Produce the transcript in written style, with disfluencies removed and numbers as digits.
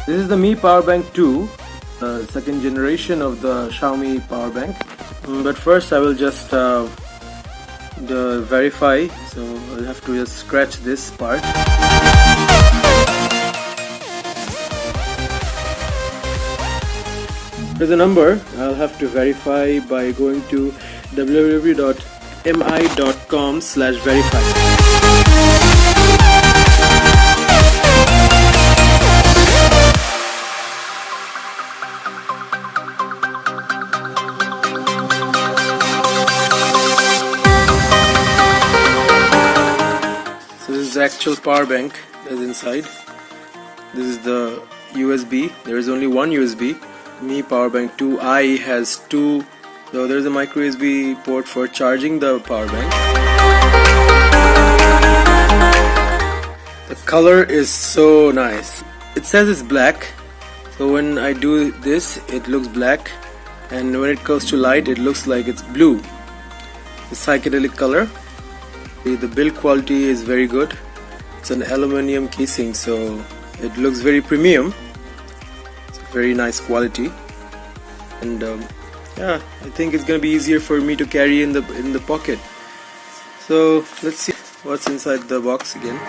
This is the Mi Powerbank 2, the second generation of the Xiaomi Powerbank. But first I will just verify, so I'll have to just scratch this part. There's a number. I'll have to verify by going to www.mi.com/verify. This is the actual power bank that's inside. This is the USB. There is only one USB. Mi Powerbank 2i has two. So there's a micro USB port for charging the power bank. The color is so nice. It says it's black, so when I do this it looks black, and when it goes to light it looks like it's blue. The psychedelic color. The build quality is very good. It's an aluminum casing, so it looks very premium. It's a very nice quality, and yeah, I think it's gonna be easier for me to carry in the pocket. So let's see what's inside the box again.